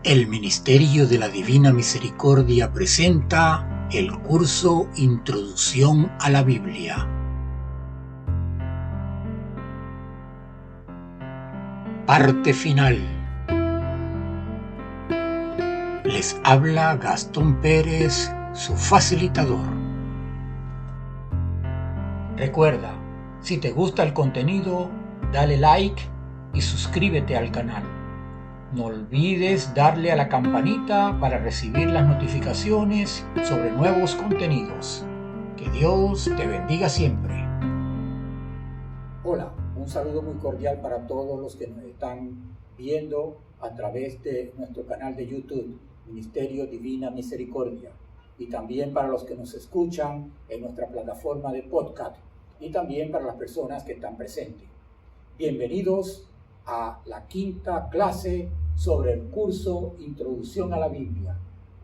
El Ministerio de la Divina Misericordia presenta el curso Introducción a la Biblia. Parte final. Les habla Gastón Pérez, su facilitador. Recuerda, si te gusta el contenido, dale like y suscríbete al canal. No olvides darle a la campanita para recibir las notificaciones sobre nuevos contenidos. Que Dios te bendiga siempre. Hola, un saludo muy cordial para todos los que nos están viendo a través de nuestro canal de YouTube, Ministerio Divina Misericordia, y también para los que nos escuchan en nuestra plataforma de podcast, y también para las personas que están presentes. Bienvenidos a la quinta clase sobre el curso Introducción a la Biblia.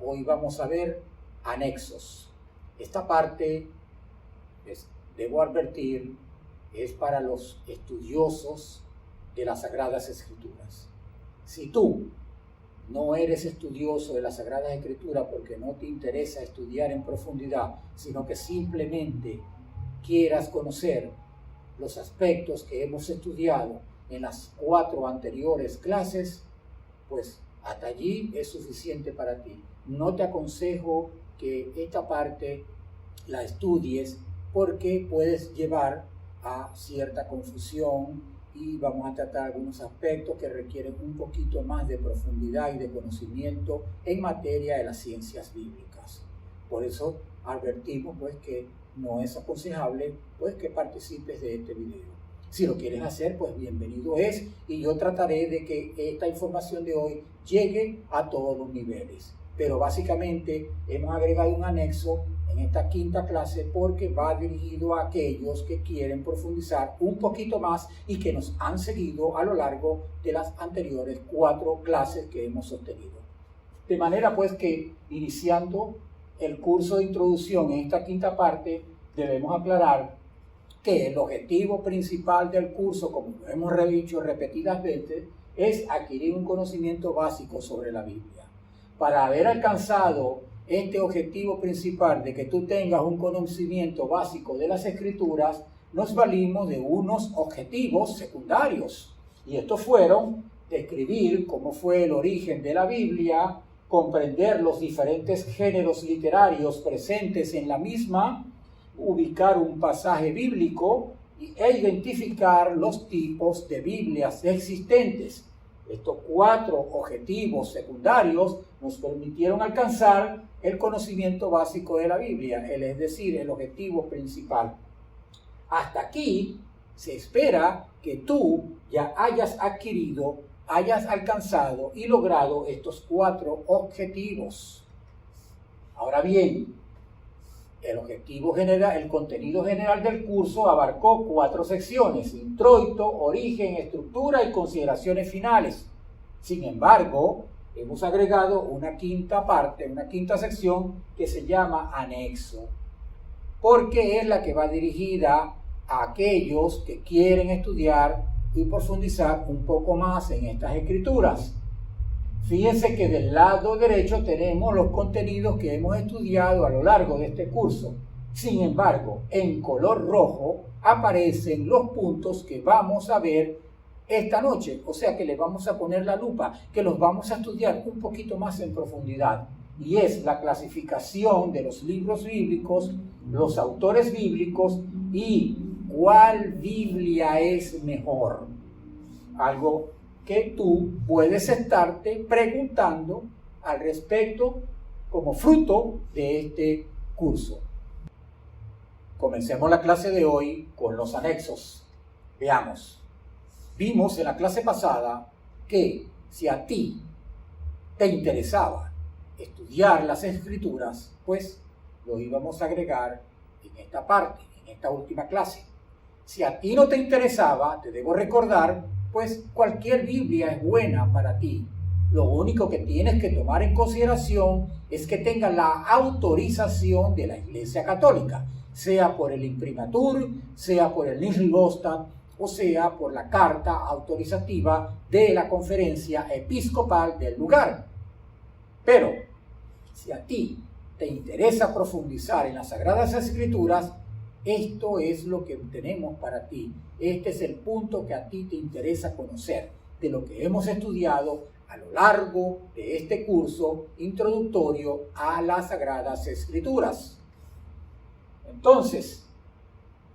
Hoy vamos a ver anexos. Esta parte, debo advertir, es para los estudiosos de las Sagradas Escrituras. Si tú no eres estudioso de las Sagradas Escrituras porque no te interesa estudiar en profundidad, sino que simplemente quieras conocer los aspectos que hemos estudiado en las 4 anteriores clases, pues hasta allí es suficiente para ti. No te aconsejo que esta parte la estudies porque puedes llevar a cierta confusión y vamos a tratar algunos aspectos que requieren un poquito más de profundidad y de conocimiento en materia de las ciencias bíblicas. Por eso advertimos pues que no es aconsejable pues que participes de este video. Si lo quieres hacer, pues bienvenido es, y yo trataré de que esta información de hoy llegue a todos los niveles. Pero básicamente hemos agregado un anexo en esta quinta clase porque va dirigido a aquellos que quieren profundizar un poquito más y que nos han seguido a lo largo de las anteriores 4 clases que hemos obtenido. De manera pues que iniciando el curso de introducción en esta quinta parte, debemos aclarar que el objetivo principal del curso, como lo hemos dicho repetidas veces, es adquirir un conocimiento básico sobre la Biblia. Para haber alcanzado este objetivo principal de que tú tengas un conocimiento básico de las Escrituras, nos valimos de unos objetivos secundarios. Y estos fueron describir cómo fue el origen de la Biblia, comprender los diferentes géneros literarios presentes en la misma, ubicar un pasaje bíblico e identificar los tipos de Biblias existentes. Estos 4 objetivos secundarios nos permitieron alcanzar el conocimiento básico de la Biblia, es decir, el objetivo principal. Hasta aquí se espera que tú ya hayas adquirido, hayas alcanzado y logrado estos 4 objetivos. Ahora bien, el objetivo general, el contenido general del curso abarcó 4 secciones: introito, origen, estructura y consideraciones finales. Sin embargo, hemos agregado una quinta parte, una quinta sección que se llama anexo, porque es la que va dirigida a aquellos que quieren estudiar y profundizar un poco más en estas escrituras. Fíjense que del lado derecho tenemos los contenidos que hemos estudiado a lo largo de este curso. Sin embargo, en color rojo aparecen los puntos que vamos a ver esta noche. O sea que le vamos a poner la lupa, que los vamos a estudiar un poquito más en profundidad. Y es la clasificación de los libros bíblicos, los autores bíblicos y cuál Biblia es mejor. Algo que tú puedes estarte preguntando al respecto como fruto de este curso. Comencemos la clase de hoy con los anexos. Veamos. Vimos en la clase pasada que si a ti te interesaba estudiar las Escrituras, pues lo íbamos a agregar en esta parte, en esta última clase. Si a ti no te interesaba, te debo recordar pues cualquier Biblia es buena para ti. Lo único que tienes que tomar en consideración es que tenga la autorización de la Iglesia Católica, sea por el imprimatur, sea por el Nihil Nostra, o sea por la carta autorizativa de la conferencia episcopal del lugar. Pero si a ti te interesa profundizar en las Sagradas Escrituras, esto es lo que tenemos para ti. Este es el punto que a ti te interesa conocer de lo que hemos estudiado a lo largo de este curso introductorio a las Sagradas Escrituras. Entonces,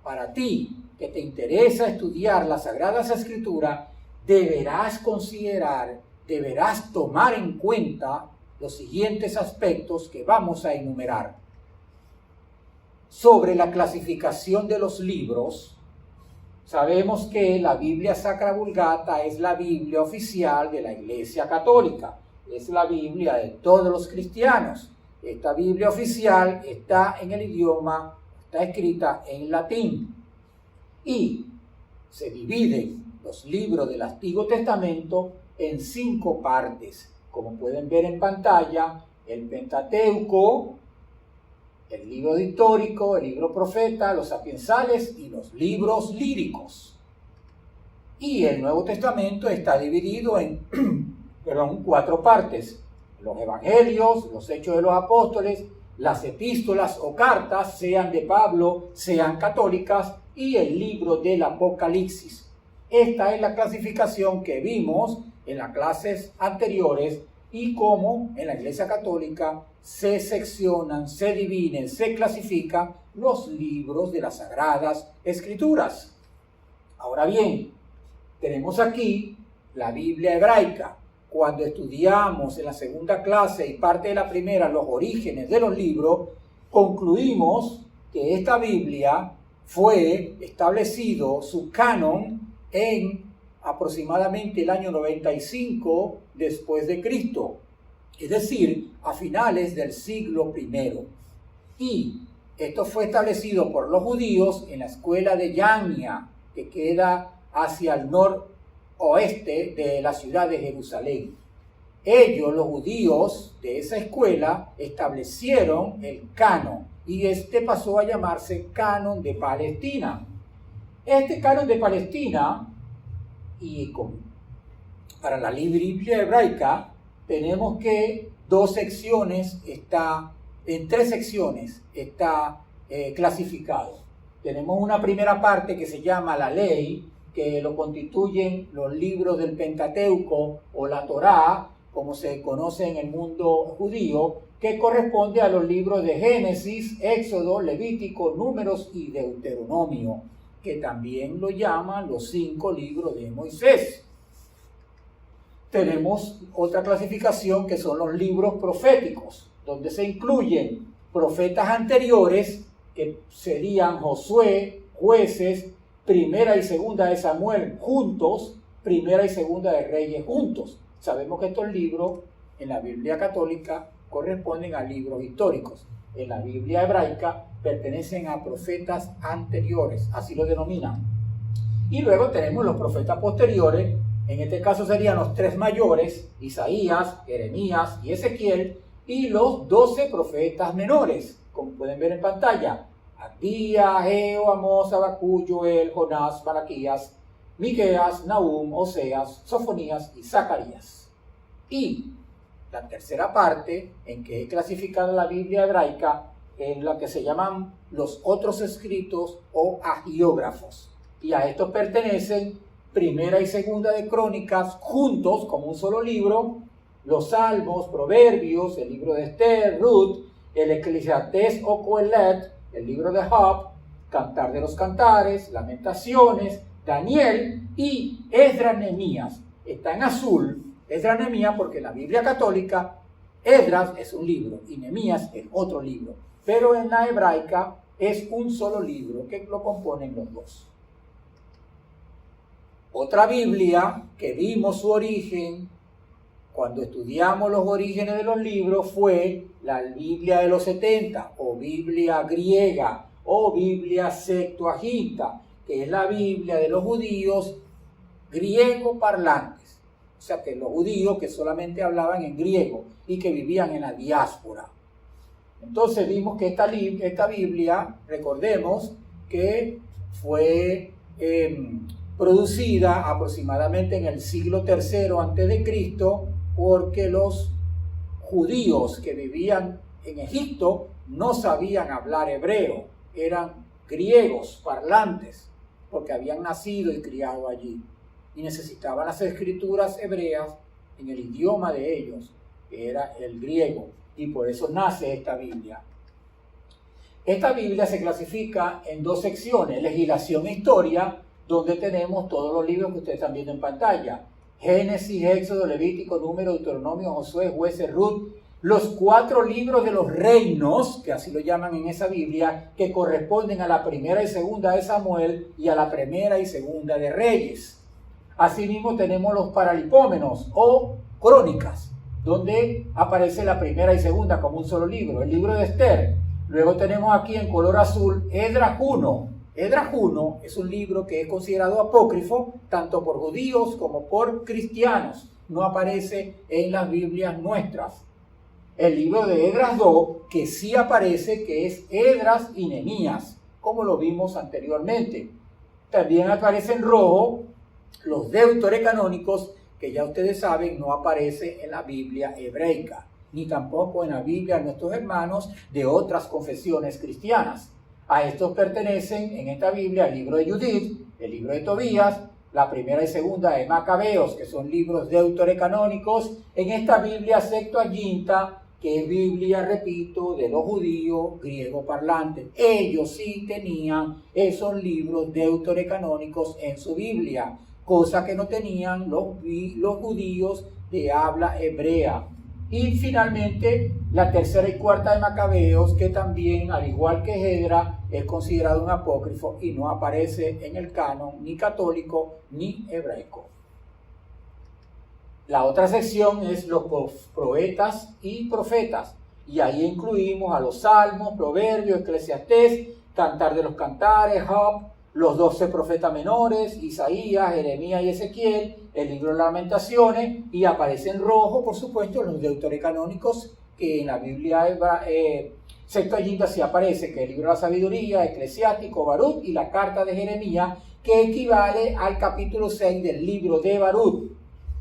para ti que te interesa estudiar las Sagradas Escrituras, deberás considerar, deberás tomar en cuenta los siguientes aspectos que vamos a enumerar. Sobre la clasificación de los libros, sabemos que la Biblia Sacra Vulgata es la Biblia oficial de la Iglesia Católica, es la Biblia de todos los cristianos. Esta Biblia oficial está en el idioma, está escrita en latín, y se dividen los libros del Antiguo Testamento en 5 partes. Como pueden ver en pantalla, el Pentateuco, el libro histórico, el libro profeta, los sapiensales y los libros líricos. Y el Nuevo Testamento está dividido en 4 partes: los evangelios, los hechos de los apóstoles, las epístolas o cartas, sean de Pablo, sean católicas, y el libro del Apocalipsis. Esta es la clasificación que vimos en las clases anteriores y cómo en la Iglesia Católica se seccionan, se dividen, se clasifican los libros de las Sagradas Escrituras. Ahora bien, tenemos aquí la Biblia hebraica. Cuando estudiamos en la segunda clase y parte de la primera los orígenes de los libros, concluimos que esta Biblia fue establecido su canon en aproximadamente el año 95 después de Cristo, es decir, a finales del siglo I. Y esto fue establecido por los judíos en la escuela de Yania, que queda hacia el noroeste de la ciudad de Jerusalén. Ellos, los judíos de esa escuela, establecieron el canon, y este pasó a llamarse Canon de Palestina. Este Canon de Palestina, para la Biblia hebraica, tenemos que en 3 secciones está clasificado. Tenemos una primera parte que se llama la ley, que lo constituyen los libros del Pentateuco o la Torá, como se conoce en el mundo judío, que corresponde a los libros de Génesis, Éxodo, Levítico, Números y Deuteronomio, que también lo llaman los 5 libros de Moisés. Tenemos otra clasificación que son los libros proféticos, donde se incluyen profetas anteriores, que serían Josué, Jueces, Primera y Segunda de Samuel juntos, Primera y Segunda de Reyes juntos. Sabemos que estos libros en la Biblia católica corresponden a libros históricos. En la Biblia hebraica pertenecen a profetas anteriores, así lo denominan. Y luego tenemos los profetas posteriores, en este caso serían los 3 mayores, Isaías, Jeremías y Ezequiel, y los 12 profetas menores, como pueden ver en pantalla: Abdías, Ageo, Amós, Habacuc, Joel, Jonás, Malaquías, Miqueas, Nahum, Oseas, Sofonías y Zacarías. Y la tercera parte en que es clasificada la Biblia hebraica en la que se llaman los otros escritos o agiógrafos. Y a estos pertenecen Primera y Segunda de Crónicas juntos como un solo libro, los Salmos, Proverbios, el libro de Esther, Ruth, el Eclesiastés o Coelet, el libro de Job, Cantar de los Cantares, Lamentaciones, Daniel y Esdras Nehemías. Está en azul Esdras Nehemías porque en la Biblia católica Esdras es un libro y Nehemías es otro libro, pero en la hebraica es un solo libro que lo componen los dos. Otra Biblia que vimos su origen cuando estudiamos los orígenes de los libros fue la Biblia de los 70 o Biblia griega o Biblia Septuaginta, que es la Biblia de los judíos griego parlantes. O sea que los judíos que solamente hablaban en griego y que vivían en la diáspora. Entonces vimos que esta Biblia, recordemos que fue producida aproximadamente en el siglo III a.C., porque los judíos que vivían en Egipto no sabían hablar hebreo, eran griegos parlantes, porque habían nacido y criado allí, y necesitaban las escrituras hebreas en el idioma de ellos, que era el griego, y por eso nace esta Biblia. Esta Biblia se clasifica en dos secciones, legislación e historia, donde tenemos todos los libros que ustedes están viendo en pantalla. Génesis, Éxodo, Levítico, Número, Deuteronomio, Josué, Jueces, Ruth, los 4 libros de los reinos, que así lo llaman en esa Biblia, que corresponden a la primera y segunda de Samuel y a la primera y segunda de Reyes. Asimismo tenemos los paralipómenos o crónicas, donde aparece la primera y segunda como un solo libro, el libro de Esther. Luego tenemos aquí en color azul Esdras 1. Esdras 1 es un libro que es considerado apócrifo tanto por judíos como por cristianos. No aparece en las Biblias nuestras. El libro de Esdras 2, que sí aparece, que es Esdras y Nehemías, como lo vimos anteriormente. También aparece en rojo los deuterocanónicos, que ya ustedes saben no aparece en la Biblia hebreica, ni tampoco en la Biblia de nuestros hermanos de otras confesiones cristianas. A estos pertenecen en esta Biblia el libro de Judith, el libro de Tobías, la primera y segunda de Macabeos, que son libros deuterocanónicos. En esta Biblia Septuaginta, que es Biblia, repito, de los judíos griego parlantes. Ellos sí tenían esos libros deuterocanónicos en su Biblia, cosa que no tenían los judíos de habla hebrea. Y finalmente la tercera y cuarta de Macabeos, que también, al igual que Esdras, es considerado un apócrifo y no aparece en el canon ni católico ni hebraico. La otra sección es los poetas y profetas, y ahí incluimos a los Salmos, Proverbios, Eclesiastés, Cantar de los Cantares, Job, los 12 profetas menores, Isaías, Jeremías y Ezequiel, el libro de Lamentaciones, y aparece en rojo, por supuesto, los deuterocanónicos, que en la Biblia Septuaginta sí aparece, que es el libro de la sabiduría, Eclesiástico, Baruch, y la carta de Jeremías, que equivale al capítulo 6 del libro de Baruch.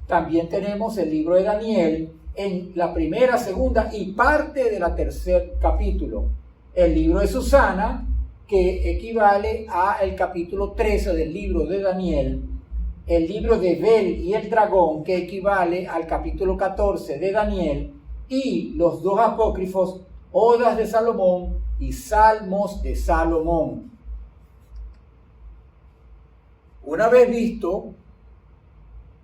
También tenemos el libro de Daniel en la primera, segunda y parte de la tercer capítulo. El libro de Susana, que equivale al capítulo 13 del libro de Daniel. El libro de Bel y el dragón, que equivale al capítulo 14 de Daniel. Y los 2 apócrifos, Odas de Salomón y Salmos de Salomón. Una vez visto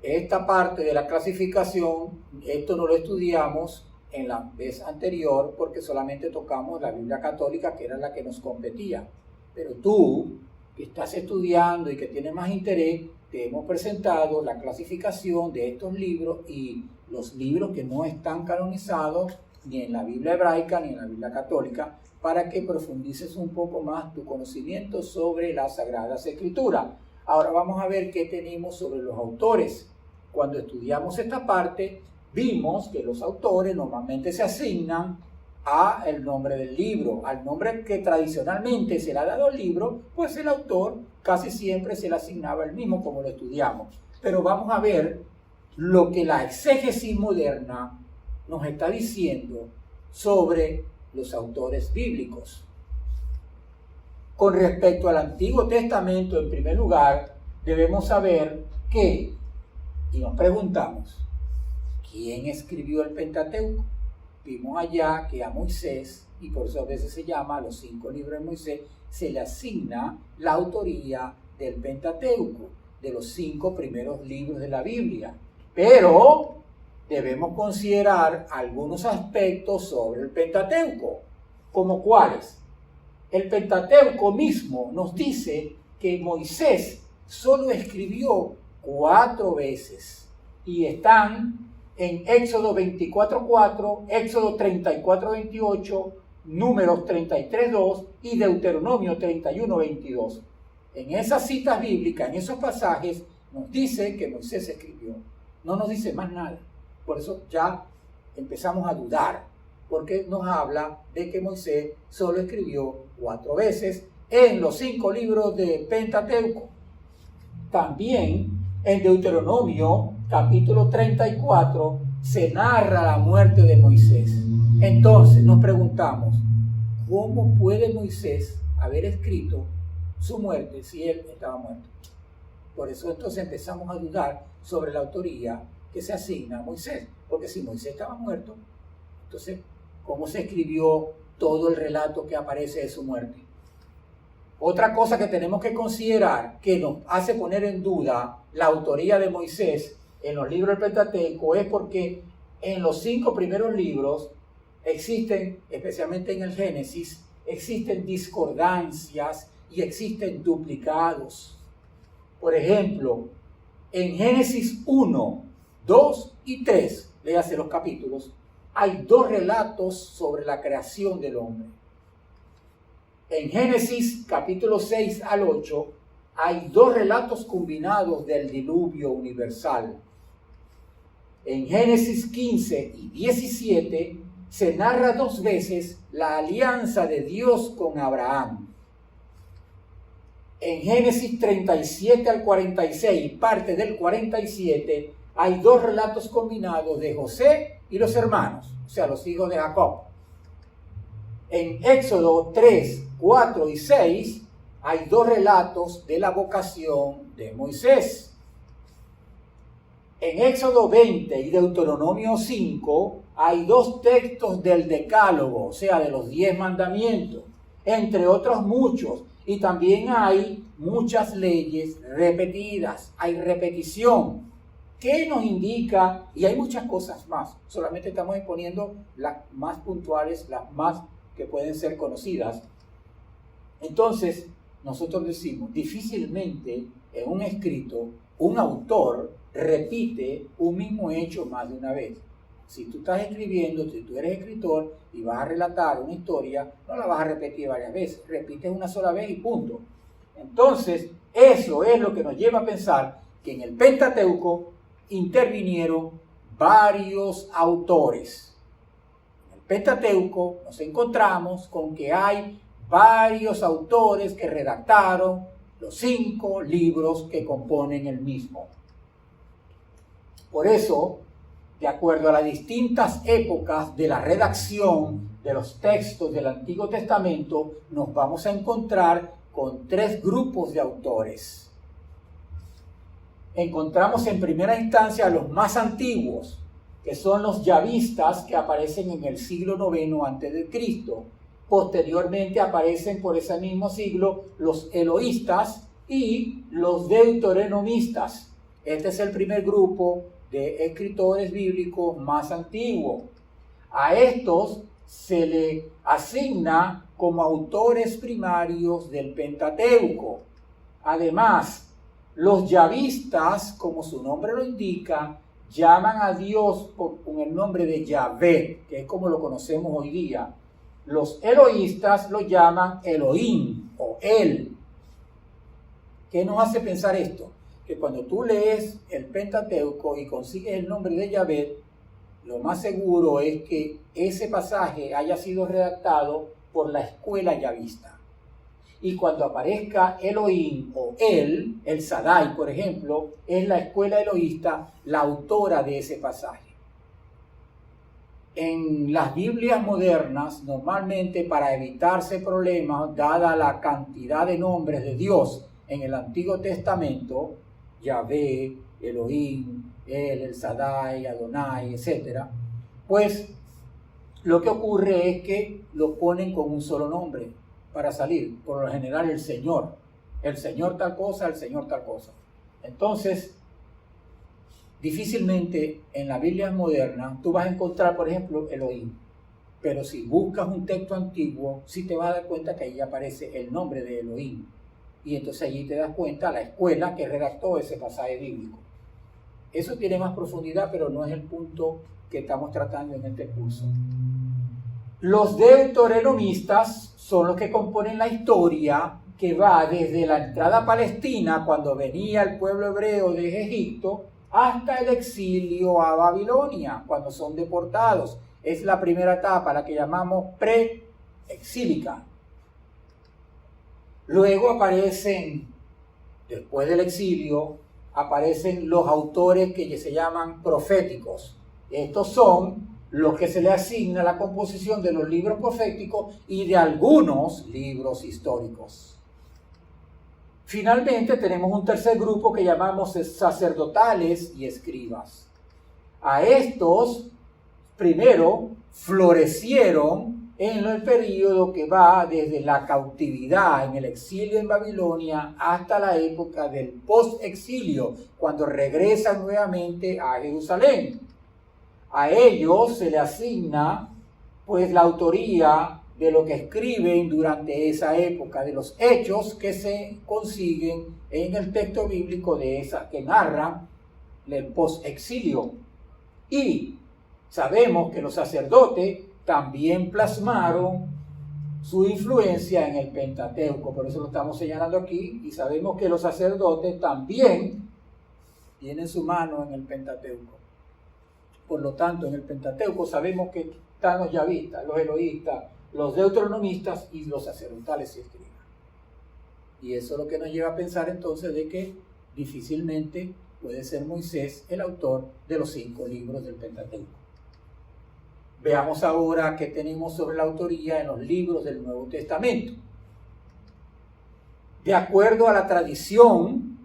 esta parte de la clasificación, esto no lo estudiamos en la vez anterior porque solamente tocamos la Biblia católica, que era la que nos competía. Pero tú, que estás estudiando y que tienes más interés, te hemos presentado la clasificación de estos libros y los libros que no están canonizados ni en la Biblia hebraica ni en la Biblia católica, para que profundices un poco más tu conocimiento sobre las Sagradas Escrituras. Ahora vamos a ver qué tenemos sobre los autores. Cuando estudiamos esta parte, vimos que los autores normalmente se asignan a el nombre del libro, al nombre que tradicionalmente se le ha dado al libro, pues el autor casi siempre se le asignaba el mismo, como lo estudiamos. Pero vamos a ver lo que la exégesis moderna nos está diciendo sobre los autores bíblicos. Con respecto al Antiguo Testamento, en primer lugar, debemos saber que, y nos preguntamos, ¿quién escribió el Pentateuco? Vimos allá que a Moisés, y por eso a veces se llama los 5 libros de Moisés, se le asigna la autoría del Pentateuco, de los 5 primeros libros de la Biblia. Pero debemos considerar algunos aspectos sobre el Pentateuco, como cuáles. El Pentateuco mismo nos dice que Moisés solo escribió 4 veces y están en Éxodo 24:4, Éxodo 34:28, Números 33:2 y Deuteronomio 31:22. En esas citas bíblicas, en esos pasajes, nos dice que Moisés escribió. No nos dice más nada. Por eso ya empezamos a dudar, porque nos habla de que Moisés solo escribió 4 veces en los 5 libros de Pentateuco. También en Deuteronomio capítulo 34 se narra la muerte de Moisés. Entonces nos preguntamos, ¿cómo puede Moisés haber escrito su muerte si él estaba muerto? Por eso entonces empezamos a dudar sobre la autoría que se asigna a Moisés. Porque si Moisés estaba muerto, entonces, ¿cómo se escribió todo el relato que aparece de su muerte? Otra cosa que tenemos que considerar que nos hace poner en duda la autoría de Moisés en los libros del Pentateuco es porque en los 5 primeros libros existen, especialmente en el Génesis, existen discordancias y existen duplicados. Por ejemplo, en Génesis 1, 2 y 3, léase los capítulos, hay 2 relatos sobre la creación del hombre. En Génesis capítulo 6 al 8 hay 2 relatos combinados del diluvio universal. En Génesis 15 y 17 se narra 2 veces la alianza de Dios con Abraham. En Génesis 37 al 46, parte del 47, hay 2 relatos combinados de José y los hermanos, o sea, los hijos de Jacob. En Éxodo 3, 4 y 6 hay 2 relatos de la vocación de Moisés. En Éxodo 20 y Deuteronomio 5 hay 2 textos del Decálogo, o sea, de los 10 mandamientos, entre otros muchos. Y también hay muchas leyes repetidas, hay repetición. ¿Qué nos indica? Y hay muchas cosas más, solamente estamos exponiendo las más puntuales, las más que pueden ser conocidas. Entonces, nosotros decimos, difícilmente en un escrito, un autor repite un mismo hecho más de una vez. Si tú estás escribiendo, si tú eres escritor y vas a relatar una historia, no la vas a repetir varias veces, repites una sola vez y punto. Entonces, eso es lo que nos lleva a pensar que en el Pentateuco intervinieron varios autores. En el Pentateuco nos encontramos con que hay varios autores que redactaron los 5 libros que componen el mismo. Por eso, de acuerdo a las distintas épocas de la redacción de los textos del Antiguo Testamento, nos vamos a encontrar con 3 grupos de autores. Encontramos en primera instancia a los más antiguos, que son los yavistas, que aparecen en el siglo IX a.C. Posteriormente aparecen por ese mismo siglo los eloístas y los deuteronomistas. Este es el primer grupo de escritores bíblicos más antiguos. A estos se le asigna como autores primarios del Pentateuco. Además, los yavistas, como su nombre lo indica, llaman a Dios con el nombre de Yahvé, que es como lo conocemos hoy día. Los eloístas lo llaman Elohim o El. ¿Qué nos hace pensar esto? Que cuando tú lees el Pentateuco y consigues el nombre de Yahvé, lo más seguro es que ese pasaje haya sido redactado por la escuela yavista. Y cuando aparezca Elohim o El Shaddai, por ejemplo, es la escuela eloísta la autora de ese pasaje. En las Biblias modernas, normalmente para evitarse problemas, dada la cantidad de nombres de Dios en el Antiguo Testamento, Yahvé, Elohim, El Shaddai, Adonai, etc., pues lo que ocurre es que lo ponen con un solo nombre para salir. Por lo general el Señor tal cosa, el Señor tal cosa. Entonces, difícilmente en la Biblia moderna tú vas a encontrar, por ejemplo, Elohim. Pero si buscas un texto antiguo, sí te vas a dar cuenta que ahí aparece el nombre de Elohim. Y entonces allí te das cuenta la escuela que redactó ese pasaje bíblico. Eso tiene más profundidad, pero no es el punto que estamos tratando en este curso. Los deuteronomistas son los que componen la historia que va desde la entrada a Palestina, cuando venía el pueblo hebreo de Egipto, hasta el exilio a Babilonia, cuando son deportados. Es la primera etapa, la que llamamos pre-exílica. Luego aparecen, después del exilio, aparecen los autores que se llaman proféticos. Estos son los que se le asigna la composición de los libros proféticos y de algunos libros históricos. Finalmente tenemos un tercer grupo que llamamos sacerdotales y escribas. A estos, primero, florecieron en el periodo que va desde la cautividad en el exilio en Babilonia hasta la época del post-exilio, cuando regresan nuevamente a Jerusalén. A ellos se le asigna pues la autoría de lo que escriben durante esa época, de los hechos que se consiguen en el texto bíblico de esa que narra el post-exilio. Y sabemos que los sacerdotes también plasmaron su influencia en el Pentateuco, por eso lo estamos señalando aquí, y sabemos que los sacerdotes también tienen su mano en el Pentateuco. Por lo tanto, en el Pentateuco sabemos que están los yavistas, los eloístas, los deuteronomistas y los sacerdotales y escribas. Y eso es lo que nos lleva a pensar entonces de que difícilmente puede ser Moisés el autor de los 5 libros del Pentateuco. Veamos ahora qué tenemos sobre la autoría en los libros del Nuevo Testamento. De acuerdo a la tradición,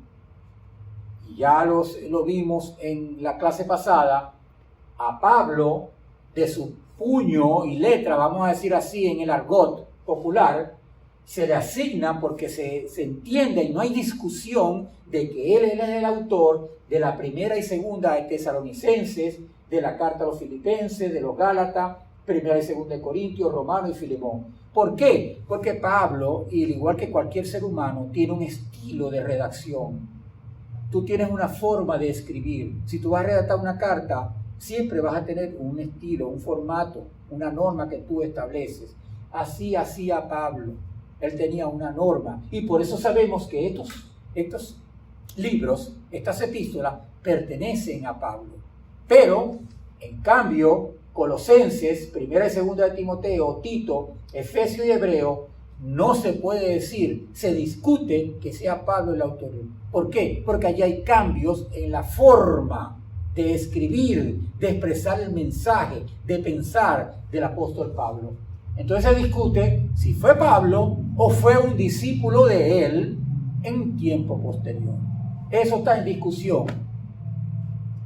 y ya lo vimos en la clase pasada, a Pablo, de su puño y letra, vamos a decir así en el argot popular, se le asigna porque se entiende y no hay discusión de que él es el autor de la primera y segunda de Tesalonicenses, de la carta a los Filipenses, de los Gálatas, primera y segunda de Corintios, Romanos y Filemón. ¿Por qué? Porque Pablo, y al igual que cualquier ser humano, tiene un estilo de redacción. Tú tienes una forma de escribir. Si tú vas a redactar una carta, siempre vas a tener un estilo, un formato, una norma que tú estableces. Así hacía Pablo. Él tenía una norma. Y por eso sabemos que estos libros, estas epístolas, pertenecen a Pablo. Pero, en cambio, Colosenses, primera y segunda de Timoteo, Tito, Efesios y Hebreo, no se puede decir, se discute que sea Pablo el autor. ¿Por qué? Porque allí hay cambios en la forma de escribir, de expresar el mensaje, de pensar del apóstol Pablo. Entonces se discute si fue Pablo o fue un discípulo de él en tiempo posterior. Eso está en discusión.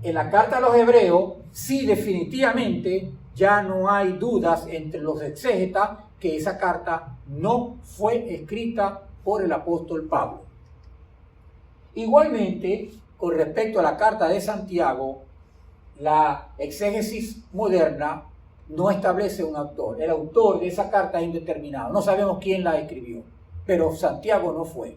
En la carta a los Hebreos, sí, definitivamente ya no hay dudas entre los exégetas que esa carta no fue escrita por el apóstol Pablo. Igualmente, con respecto a la carta de Santiago, la exégesis moderna no establece un autor. El autor de esa carta es indeterminado. No sabemos quién la escribió, pero Santiago no fue.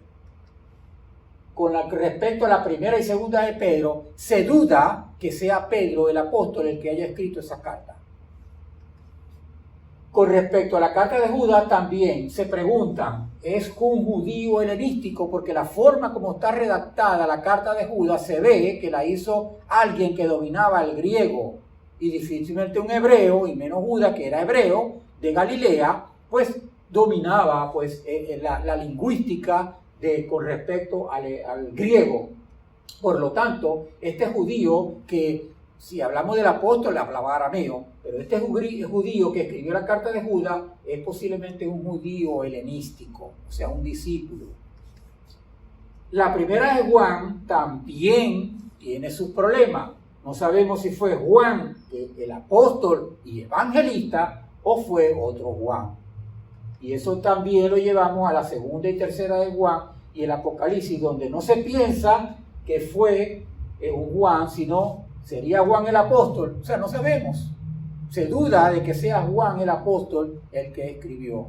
Con respecto a la primera y segunda de Pedro, se duda que sea Pedro el apóstol el que haya escrito esa carta. Con respecto a la carta de Judas también se preguntan, ¿es un judío helenístico? Porque la forma como está redactada la carta de Judas se ve que la hizo alguien que dominaba el griego y difícilmente un hebreo, y menos Judas que era hebreo de Galilea, pues dominaba pues la lingüística con respecto al griego. Por lo tanto, este judío que, si hablamos del apóstol, hablaba arameo, pero este judío que escribió la carta de Judas es posiblemente un judío helenístico, o sea, un discípulo. La primera de Juan también tiene sus problemas. No sabemos si fue Juan el apóstol y evangelista o fue otro Juan. Y eso también lo llevamos a la segunda y tercera de Juan y el Apocalipsis, donde no se piensa que fue un Juan, sino sería Juan el apóstol. O sea, no sabemos. Se duda de que sea Juan el apóstol el que escribió.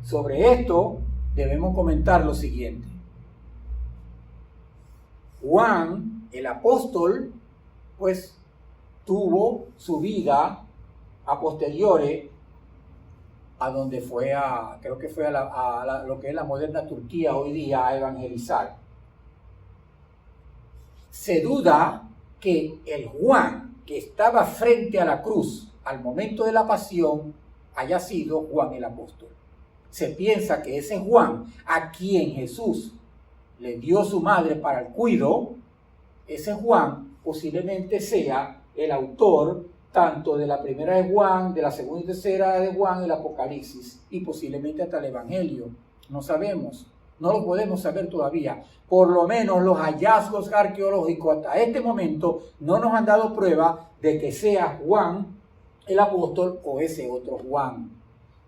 Sobre esto debemos comentar lo siguiente. Juan el apóstol, pues, tuvo su vida a posteriores a donde fue creo que fue a lo que es la moderna Turquía hoy día, a evangelizar. Se duda que el Juan que estaba frente a la cruz al momento de la pasión haya sido Juan el apóstol. Se piensa que ese Juan a quien Jesús le dio su madre para el cuido, ese Juan posiblemente sea el autor tanto de la primera de Juan, de la segunda y tercera de Juan, el Apocalipsis y posiblemente hasta el Evangelio. No sabemos, no lo podemos saber todavía. Por lo menos los hallazgos arqueológicos hasta este momento no nos han dado prueba de que sea Juan el apóstol o ese otro Juan.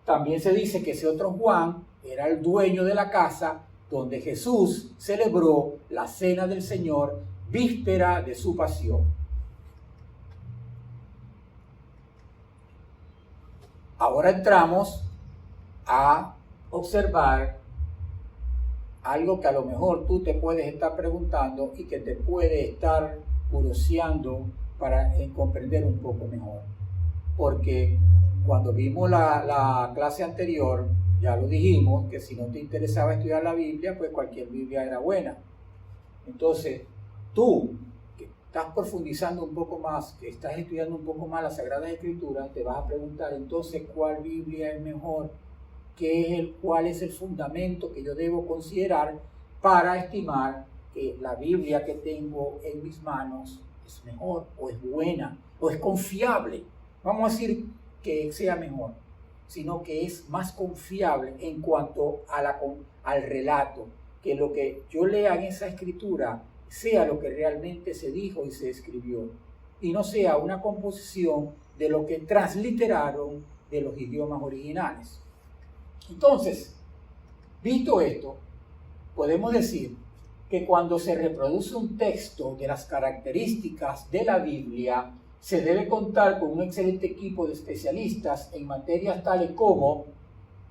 También se dice que ese otro Juan era el dueño de la casa donde Jesús celebró la cena del Señor, víspera de su pasión. Ahora entramos a observar algo que a lo mejor tú te puedes estar preguntando y que te puede estar curioseando para comprender un poco mejor. Porque cuando vimos la clase anterior, ya lo dijimos, que si no te interesaba estudiar la Biblia, pues cualquier Biblia era buena. Entonces, tú, que estás profundizando un poco más, que estás estudiando un poco más las Sagradas Escrituras, te vas a preguntar entonces cuál Biblia es mejor, cuál es el fundamento que yo debo considerar para estimar que la Biblia que tengo en mis manos es mejor, o es buena, o es confiable. Vamos a decir que sea mejor, sino que es más confiable en cuanto al relato, que lo que yo lea en esa escritura sea lo que realmente se dijo y se escribió, y no sea una composición de lo que transliteraron de los idiomas originales. Entonces, visto esto, podemos decir que cuando se reproduce un texto de las características de la Biblia, se debe contar con un excelente equipo de especialistas en materias tales como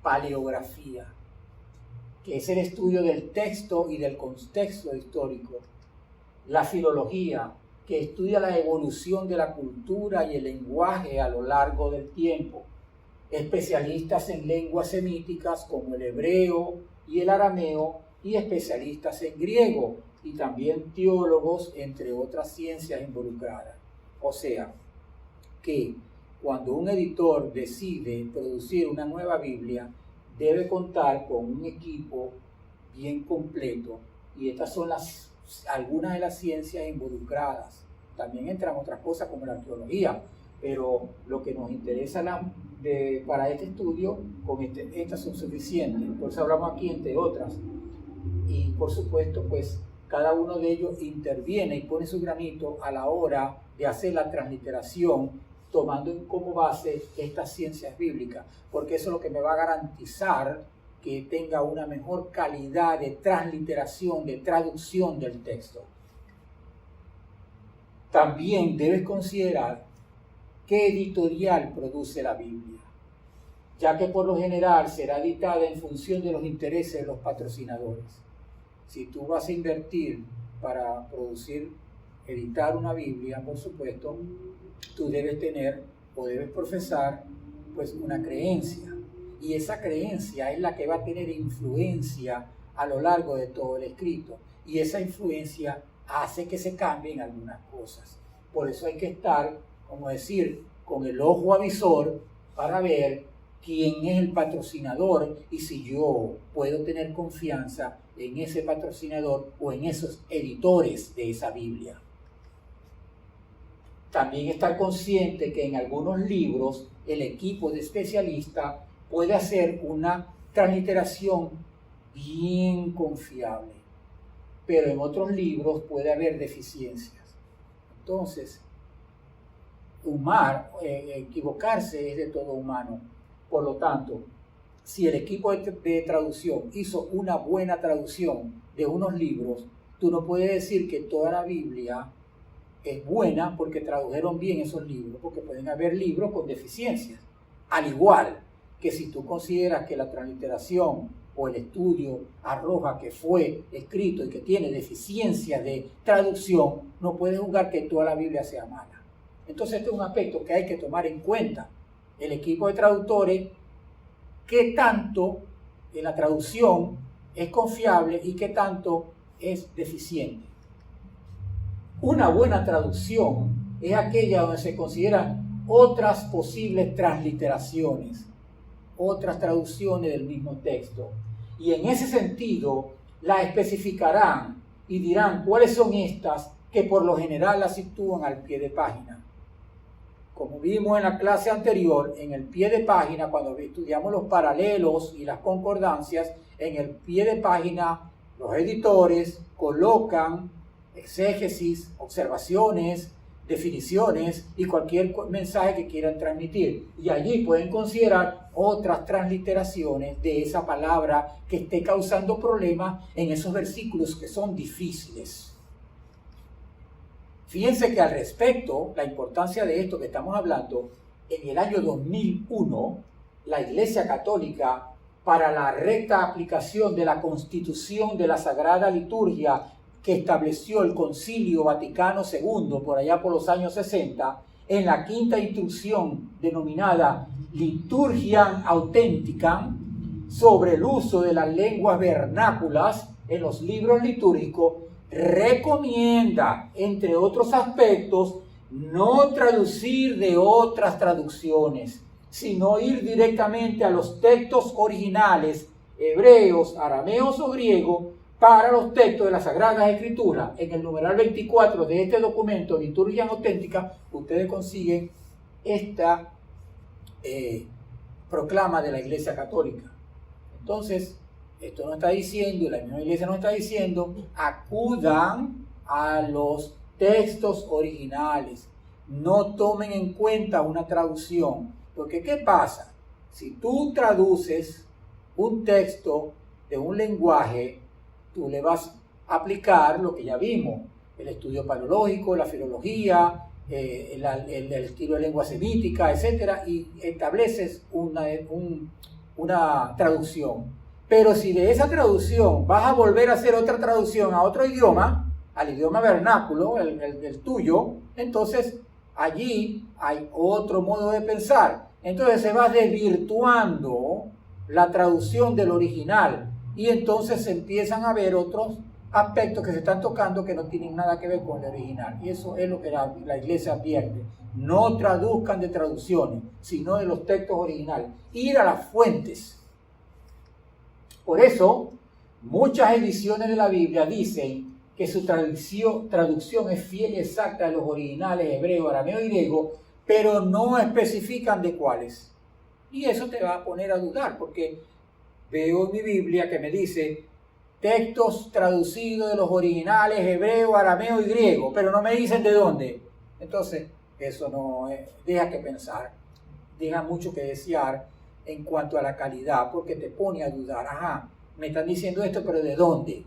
paleografía, que es el estudio del texto y del contexto histórico; la filología, que estudia la evolución de la cultura y el lenguaje a lo largo del tiempo; especialistas en lenguas semíticas como el hebreo y el arameo, y especialistas en griego, y también teólogos, entre otras ciencias involucradas. O sea, que cuando un editor decide producir una nueva Biblia, debe contar con un equipo bien completo, y estas son algunas de las ciencias involucradas. También entran otras cosas como la arqueología, pero lo que nos interesa para este estudio, estas son suficientes. Por eso hablamos aquí entre otras. Y por supuesto, pues cada uno de ellos interviene y pone su granito a la hora de hacer la transliteración, tomando como base estas ciencias bíblicas, porque eso es lo que me va a garantizar que tenga una mejor calidad de transliteración, de traducción del texto. También debes considerar qué editorial produce la Biblia, ya que por lo general será editada en función de los intereses de los patrocinadores. Si tú vas a invertir para editar una Biblia, por supuesto, tú debes tener o debes profesar pues una creencia, y esa creencia es la que va a tener influencia a lo largo de todo el escrito, y esa influencia hace que se cambien algunas cosas. Por eso hay que estar, como decir, con el ojo avisor para ver quién es el patrocinador y si yo puedo tener confianza en ese patrocinador o en esos editores de esa Biblia. También estar consciente que en algunos libros el equipo de especialistas puede hacer una transliteración bien confiable, pero en otros libros puede haber deficiencias. Entonces, equivocarse es de todo humano. Por lo tanto, si el equipo de traducción hizo una buena traducción de unos libros, tú no puedes decir que toda la Biblia es buena porque tradujeron bien esos libros, porque pueden haber libros con deficiencias. Al igual que si tú consideras que la transliteración o el estudio arroja que fue escrito y que tiene deficiencias de traducción, no puedes juzgar que toda la Biblia sea mala. Entonces este es un aspecto que hay que tomar en cuenta. El equipo de traductores, qué tanto en la traducción es confiable y qué tanto es deficiente. Una buena traducción es aquella donde se consideran otras posibles transliteraciones, otras traducciones del mismo texto. Y en ese sentido la especificarán y dirán cuáles son estas que por lo general las sitúan al pie de página. como vimos en la clase anterior, en el pie de página, cuando estudiamos los paralelos y las concordancias, en el pie de página los editores colocan exégesis, observaciones, definiciones y cualquier mensaje que quieran transmitir. Y allí pueden considerar otras transliteraciones de esa palabra que esté causando problemas en esos versículos que son difíciles. Fíjense que al respecto, la importancia de esto que estamos hablando, en el año 2001, la Iglesia Católica, para la recta aplicación de la Constitución de la Sagrada Liturgia que estableció el Concilio Vaticano II por allá por los años 60, en la quinta instrucción denominada Liturgiam Authenticam, sobre el uso de las lenguas vernáculas en los libros litúrgicos, recomienda, entre otros aspectos, no traducir de otras traducciones, sino ir directamente a los textos originales, hebreos, arameos o griegos, para los textos de las Sagradas Escrituras. En el numeral 24 de este documento, Liturgia Auténtica, ustedes consiguen esta proclama de la Iglesia Católica. Entonces, esto nos está diciendo, la misma Iglesia nos está diciendo, acudan a los textos originales, no tomen en cuenta una traducción, porque ¿qué pasa? Si tú traduces un texto de un lenguaje, tú le vas a aplicar lo que ya vimos, el estudio paleológico, la filología, el estilo de lengua semítica, etc., y estableces una traducción. Pero si de esa traducción vas a volver a hacer otra traducción a otro idioma, al idioma vernáculo, el tuyo, entonces allí hay otro modo de pensar. Entonces se va desvirtuando la traducción del original y entonces se empiezan a ver otros aspectos que se están tocando que no tienen nada que ver con el original. Y eso es lo que la Iglesia advierte. No traduzcan de traducciones, sino de los textos originales. Ir a las fuentes. Por eso, muchas ediciones de la Biblia dicen que su traducción es fiel y exacta de los originales hebreo, arameo y griego, pero no especifican de cuáles. Y eso te va a poner a dudar, porque veo en mi Biblia que me dice textos traducidos de los originales hebreo, arameo y griego, pero no me dicen de dónde. Entonces, eso no deja que pensar, deja mucho que desear en cuanto a la calidad, porque te pone a dudar. Ajá, me están diciendo esto, pero ¿de dónde?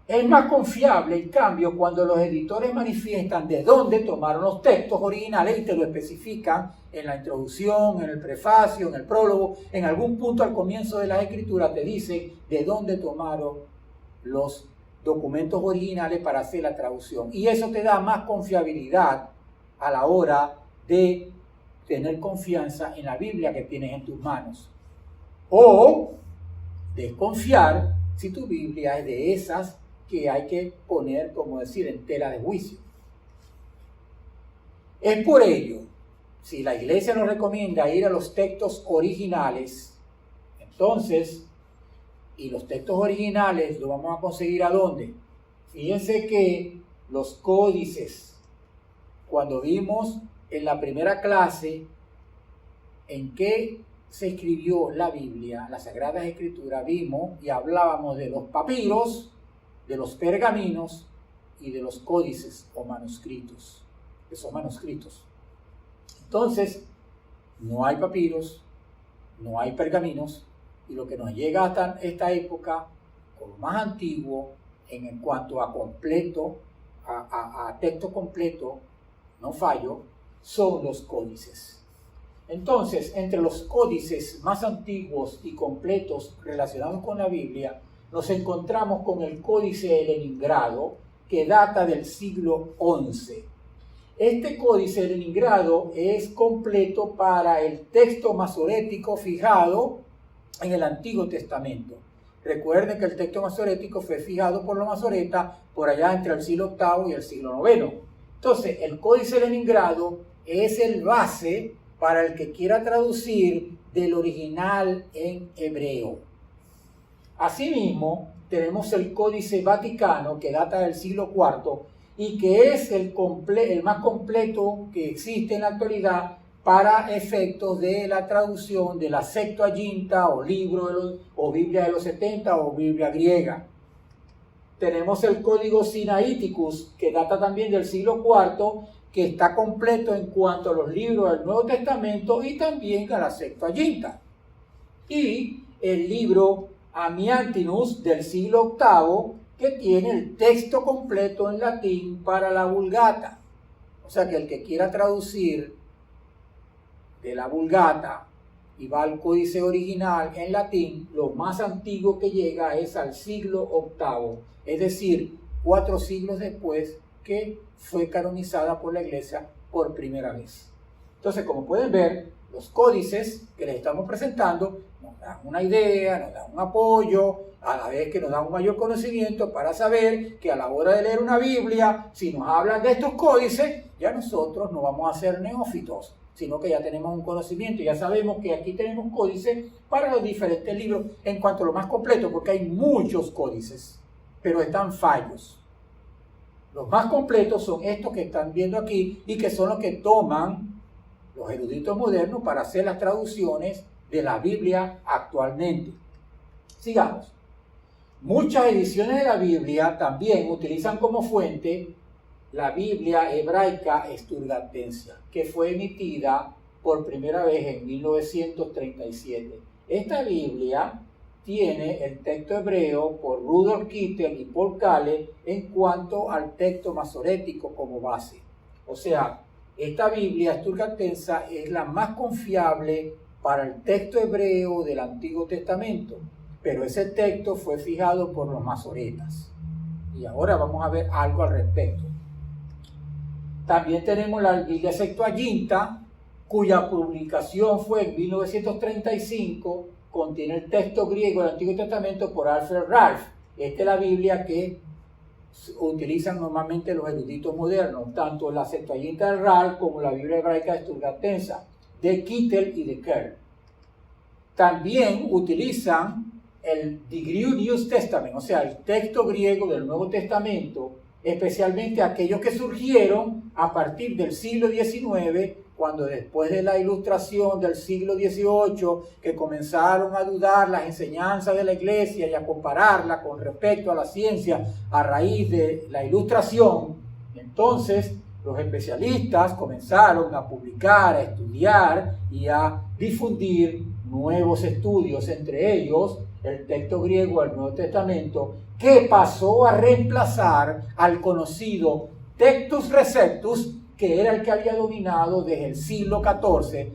Es más confiable, en cambio, cuando los editores manifiestan de dónde tomaron los textos originales y te lo especifican en la introducción, en el prefacio, en el prólogo, en algún punto al comienzo de la escritura te dicen de dónde tomaron los documentos originales para hacer la traducción. Y eso te da más confiabilidad a la hora de tener confianza en la Biblia que tienes en tus manos. O desconfiar si tu Biblia es de esas que hay que poner, como decir, en tela de juicio. Es por ello, si la Iglesia nos recomienda ir a los textos originales, entonces, y los textos originales los vamos a conseguir ¿a dónde? Fíjense que los códices, cuando vimos en la primera clase en que se escribió la Biblia, las Sagradas Escrituras, vimos y hablábamos de los papiros, de los pergaminos y de los códices o manuscritos, que son manuscritos. Entonces, no hay papiros, no hay pergaminos, y lo que nos llega hasta esta época, como más antiguo, en cuanto a completo, a texto completo, no fallo, son los códices. Entonces, entre los códices más antiguos y completos relacionados con la Biblia, nos encontramos con el Códice de Leningrado, que data del siglo XI. Este Códice de Leningrado es completo para el texto masorético fijado en el Antiguo Testamento. Recuerden que el texto masorético fue fijado por los masoretas por allá entre el siglo VIII y el siglo IX. Entonces, el Códice de Leningrado es el base para el que quiera traducir del original en hebreo. Asimismo, tenemos el Códice Vaticano, que data del siglo IV y que es el más completo que existe en la actualidad para efectos de la traducción de la Septuaginta o o Biblia de los 70 o Biblia griega. Tenemos el Código Sinaiticus, que data también del siglo IV, que está completo en cuanto a los libros del Nuevo Testamento y también a la Septuaginta. Y el libro Amiantinus del siglo VIII, que tiene el texto completo en latín para la Vulgata. O sea que el que quiera traducir de la Vulgata y va al códice original en latín, lo más antiguo que llega es al siglo VIII, es decir, 4 siglos después que fue canonizada por la Iglesia por primera vez. Entonces, como pueden ver, los códices que les estamos presentando nos dan una idea, nos dan un apoyo, a la vez que nos dan un mayor conocimiento para saber que a la hora de leer una Biblia, si nos hablan de estos códices, ya nosotros no vamos a ser neófitos, sino que ya tenemos un conocimiento, ya sabemos que aquí tenemos códices para los diferentes libros en cuanto a lo más completo, porque hay muchos códices, pero están fallos. Los más completos son estos que están viendo aquí y que son los que toman los eruditos modernos para hacer las traducciones de la Biblia actualmente. Sigamos. Muchas ediciones de la Biblia también utilizan como fuente la Biblia hebraica Sturgatensia, que fue emitida por primera vez en 1937. Esta Biblia tiene el texto hebreo por Rudolf Kittel y Paul Kale en cuanto al texto masorético como base. O sea, esta Biblia Sturgatensa es la más confiable para el texto hebreo del Antiguo Testamento, pero ese texto fue fijado por los masoretas. Y ahora vamos a ver algo al respecto. También tenemos la Biblia Septuaginta, cuya publicación fue en 1935, contiene el texto griego del Antiguo Testamento por Alfred Ralph. Esta es la Biblia que utilizan normalmente los eruditos modernos, tanto la Septuaginta de Ralph como la Biblia hebraica Sturgatensa, de Kittel y de Kerr. También utilizan el The Greek New Testament, o sea, el texto griego del Nuevo Testamento, especialmente aquellos que surgieron a partir del siglo XIX, cuando después de la Ilustración del siglo XVIII, que comenzaron a dudar las enseñanzas de la Iglesia y a compararla con respecto a la ciencia a raíz de la Ilustración, entonces los especialistas comenzaron a publicar, a estudiar y a difundir nuevos estudios, entre ellos el texto griego del Nuevo Testamento, que pasó a reemplazar al conocido Textus Receptus, que era el que había dominado desde el siglo XIV.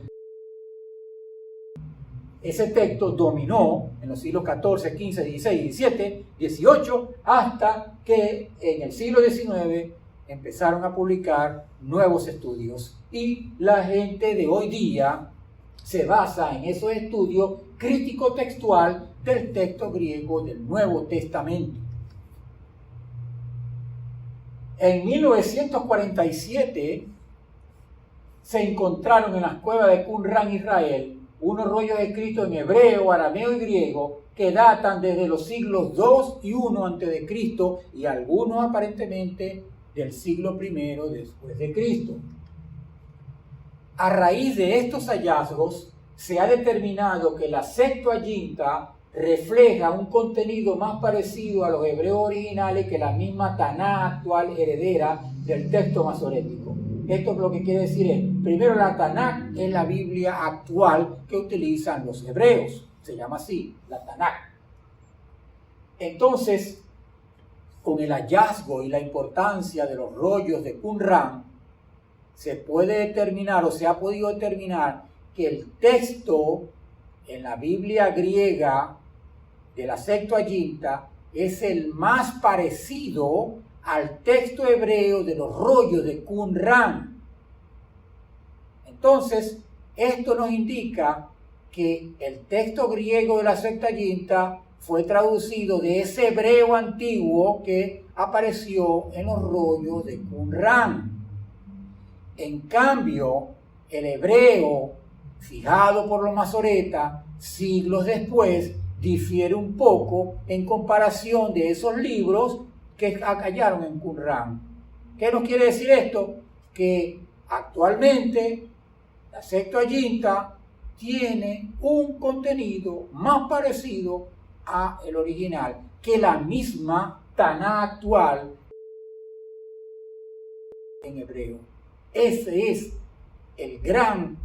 Ese texto dominó en los siglos XIV, XV, XVI, XVII, XVIII, hasta que en el siglo XIX empezaron a publicar nuevos estudios. Y la gente de hoy día se basa en esos estudios crítico-textual del texto griego del Nuevo Testamento. En 1947 se encontraron en las cuevas de Qumran, Israel, unos rollos escritos en hebreo, arameo y griego que datan desde los siglos II y I a.C. y algunos aparentemente del siglo I después de Cristo. A raíz de estos hallazgos se ha determinado que la Septuaginta refleja un contenido más parecido a los hebreos originales que la misma Taná actual heredera del texto masorético. Esto lo que quiere decir es, primero, la Tanakh es la Biblia actual que utilizan los hebreos, se llama así, la Tanakh. Entonces, con el hallazgo y la importancia de los rollos de Qumran, se puede determinar o se ha podido determinar que el texto en la Biblia griega de la Septuaginta es el más parecido al texto hebreo de los rollos de Qumran. Entonces, esto nos indica que el texto griego de la Septuaginta fue traducido de ese hebreo antiguo que apareció en los rollos de Qumran. En cambio, el hebreo fijado por los masoretas siglos después difiere un poco en comparación de esos libros que hallaron en Qumran. ¿Qué nos quiere decir esto? Que actualmente la Septuaginta tiene un contenido más parecido al original que la misma Taná actual en hebreo. Ese es el gran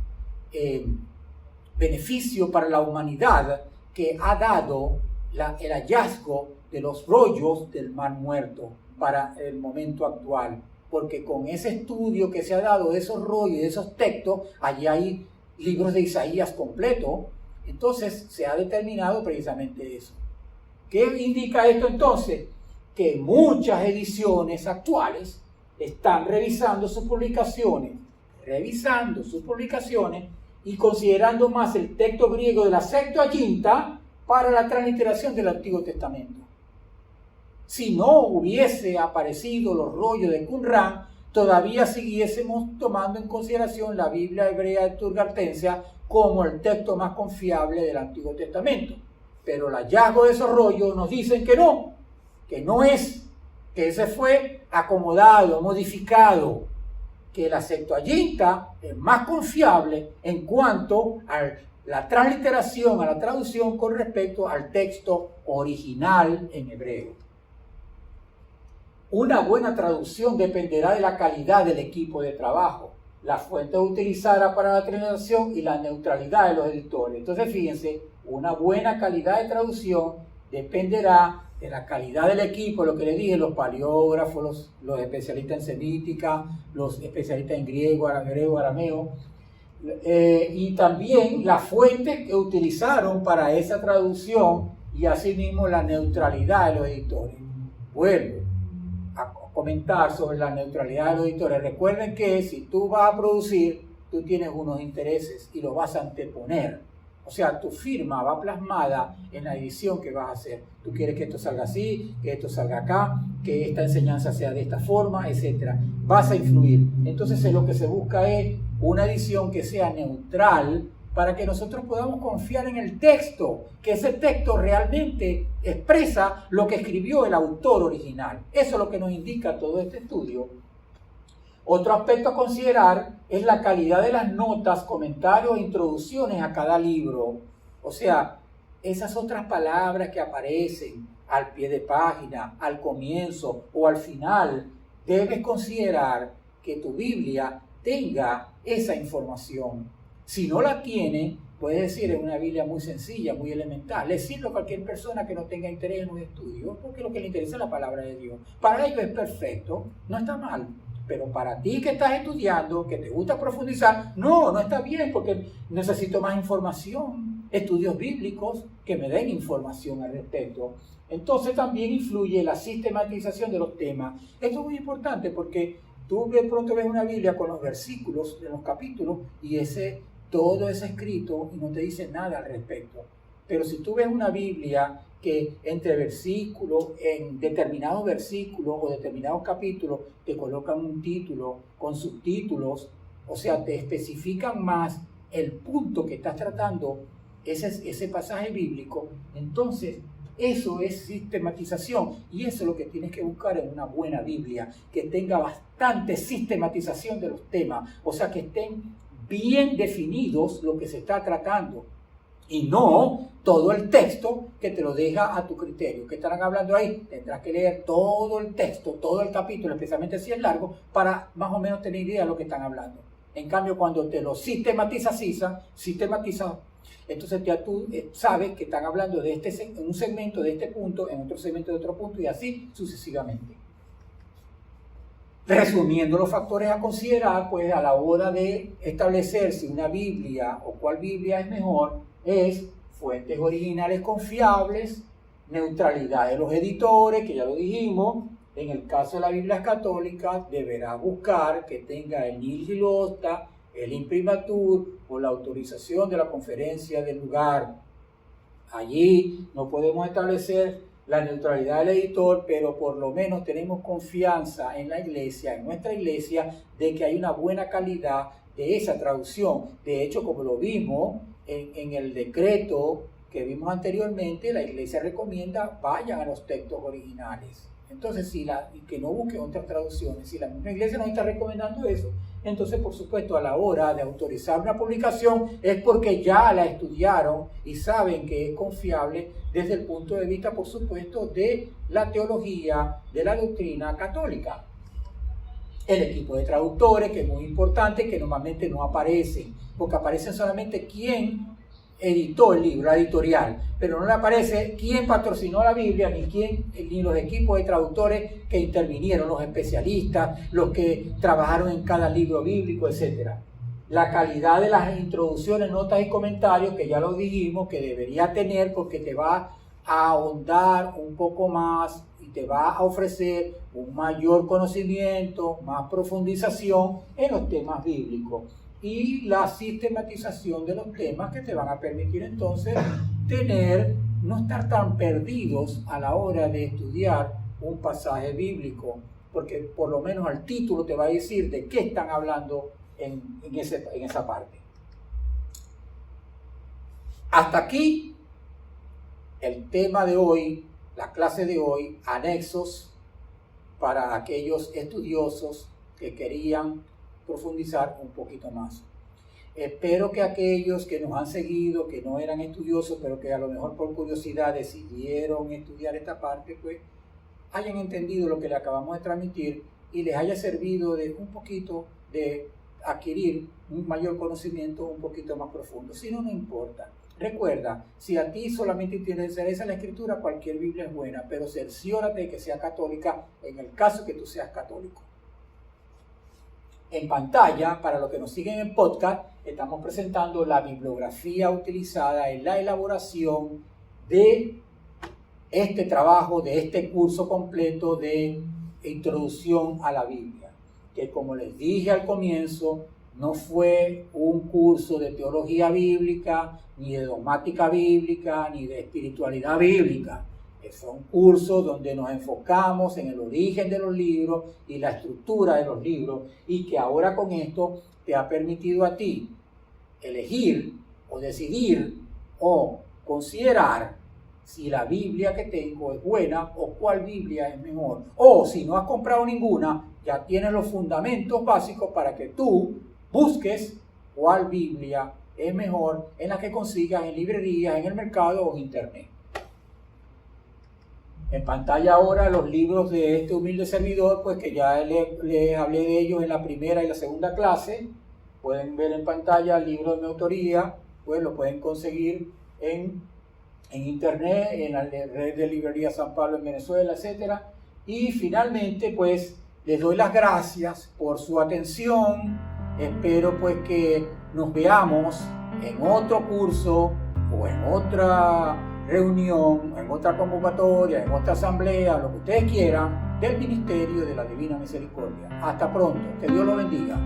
beneficio para la humanidad que ha dado el hallazgo de los rollos del Mar Muerto para el momento actual, porque con ese estudio que se ha dado de esos rollos y de esos textos, allí hay libros de Isaías completo. Entonces se ha determinado precisamente eso. ¿Qué indica esto entonces? Que muchas ediciones actuales están revisando sus publicaciones y considerando más el texto griego de la Septuaginta para la transliteración del Antiguo Testamento. Si no hubiese aparecido los rollos de Qumran, todavía siguiésemos tomando en consideración la Biblia hebrea de Turgartensia como el texto más confiable del Antiguo Testamento. Pero el hallazgo de esos rollos nos dicen que no es, que ese fue acomodado, modificado, que la Septuaginta es más confiable en cuanto a la transliteración, a la traducción con respecto al texto original en hebreo. Una buena traducción dependerá de la calidad del equipo de trabajo, la fuente utilizada para la translación y la neutralidad de los editores. Entonces, fíjense, una buena calidad de traducción dependerá de la calidad del equipo, lo que les dije, los paleógrafos, los especialistas en semítica, los especialistas en griego, arameo, y también la fuente que utilizaron para esa traducción y asimismo la neutralidad de los editores. Vuelvo a comentar sobre la neutralidad de los editores. Recuerden que si tú vas a producir, tú tienes unos intereses y los vas a anteponer. O sea, tu firma va plasmada en la edición que vas a hacer. Tú quieres que esto salga así, que esto salga acá, que esta enseñanza sea de esta forma, etc. Vas a influir. Entonces lo que se busca es una edición que sea neutral para que nosotros podamos confiar en el texto, que ese texto realmente expresa lo que escribió el autor original. Eso es lo que nos indica todo este estudio. Otro aspecto a considerar es la calidad de las notas, comentarios e introducciones a cada libro. O sea, esas otras palabras que aparecen al pie de página, al comienzo o al final, debes considerar que tu Biblia tenga esa información. Si no la tiene, puedes decir, es una Biblia muy sencilla, muy elemental. Decirlo a cualquier persona que no tenga interés en los estudios, porque lo que le interesa es la palabra de Dios. Para ellos es perfecto, no está mal. Pero para ti que estás estudiando, que te gusta profundizar, no está bien, porque necesito más información, estudios bíblicos que me den información al respecto. Entonces también influye la sistematización de los temas. Esto es muy importante porque tú de pronto ves una Biblia con los versículos de los capítulos y todo es escrito y no te dice nada al respecto. Pero si tú ves una Biblia que entre versículos, en determinados versículos o determinados capítulos, te colocan un título con subtítulos, o sea, te especifican más el punto que estás tratando, ese pasaje bíblico, entonces eso es sistematización y eso es lo que tienes que buscar en una buena Biblia, que tenga bastante sistematización de los temas, o sea, que estén bien definidos lo que se está tratando. Y no todo el texto que te lo deja a tu criterio. ¿Qué estarán hablando ahí? Tendrás que leer todo el texto, todo el capítulo, especialmente si es largo, para más o menos tener idea de lo que están hablando. En cambio, cuando te lo sistematizas, entonces ya tú sabes que están hablando de en un segmento de este punto, en otro segmento de otro punto y así sucesivamente. Resumiendo los factores a considerar, pues a la hora de establecer si una Biblia o cuál Biblia es mejor, es fuentes originales confiables, neutralidad de los editores, que ya lo dijimos. En el caso de las Biblias católicas, deberá buscar que tenga el nihil glossa, el imprimatur o la autorización de la conferencia del lugar. Allí no podemos establecer la neutralidad del editor, pero por lo menos tenemos confianza en la iglesia, en nuestra iglesia, de que hay una buena calidad de esa traducción. De hecho, como lo vimos en el decreto que vimos anteriormente, la iglesia recomienda vayan a los textos originales. Entonces, y que no busquen otras traducciones. Si la misma iglesia nos está recomendando eso, entonces, por supuesto, a la hora de autorizar una publicación es porque ya la estudiaron y saben que es confiable desde el punto de vista, por supuesto, de la teología, de la doctrina católica. El equipo de traductores, que es muy importante, que normalmente no aparecen, porque aparecen solamente quién editó el libro, la editorial, pero no le aparece quién patrocinó la Biblia, ni los equipos de traductores que intervinieron, los especialistas, los que trabajaron en cada libro bíblico, etc. La calidad de las introducciones, notas y comentarios, que ya lo dijimos, que debería tener, porque te va a ahondar un poco más y te va a ofrecer un mayor conocimiento, más profundización en los temas bíblicos. Y la sistematización de los temas que te van a permitir entonces no estar tan perdidos a la hora de estudiar un pasaje bíblico, porque por lo menos el título te va a decir de qué están hablando en esa parte. Hasta aquí el tema de hoy, la clase de hoy, anexos para aquellos estudiosos que querían profundizar un poquito más. Espero que aquellos que nos han seguido, que no eran estudiosos, pero que a lo mejor por curiosidad decidieron estudiar esta parte, pues hayan entendido lo que le acabamos de transmitir y les haya servido de un poquito de adquirir un mayor conocimiento un poquito más profundo. Si no, no importa. Recuerda, si a ti solamente te interesa la escritura, cualquier Biblia es buena, pero cerciórate de que sea católica en el caso que tú seas católico. En pantalla, para los que nos siguen en podcast, estamos presentando la bibliografía utilizada en la elaboración de este trabajo, de este curso completo de introducción a la Biblia, que como les dije al comienzo, no fue un curso de teología bíblica, ni de dogmática bíblica, ni de espiritualidad bíblica. Fue un curso donde nos enfocamos en el origen de los libros y la estructura de los libros, y que ahora con esto te ha permitido a ti elegir o decidir o considerar si la Biblia que tengo es buena o cuál Biblia es mejor. O si no has comprado ninguna, ya tienes los fundamentos básicos para que tú busques cuál Biblia es mejor en la que consigas en librerías, en el mercado o en internet. En pantalla ahora los libros de este humilde servidor, pues que ya les hablé de ellos en la primera y la segunda clase. Pueden ver en pantalla el libro de mi autoría, pues lo pueden conseguir en internet, en la red de librería San Pablo en Venezuela, etc. Y finalmente, pues les doy las gracias por su atención. Espero pues que nos veamos en otro curso o en otra reunión, en otra convocatoria, en otra asamblea, lo que ustedes quieran, del Ministerio de la Divina Misericordia. Hasta pronto, que Dios lo bendiga.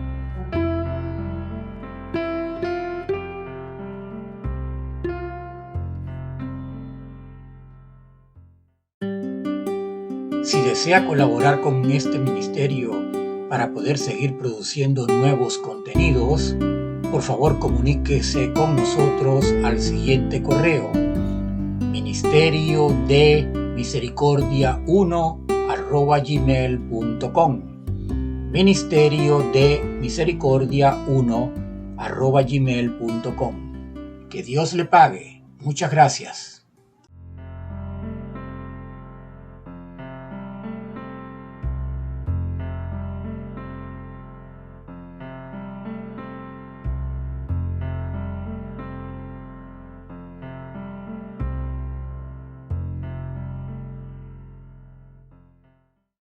Si desea colaborar con este ministerio para poder seguir produciendo nuevos contenidos, por favor comuníquese con nosotros al siguiente correo: ministeriodemisericordia1@gmail.com ministeriodemisericordia1@gmail.com. Que Dios le pague. Muchas gracias.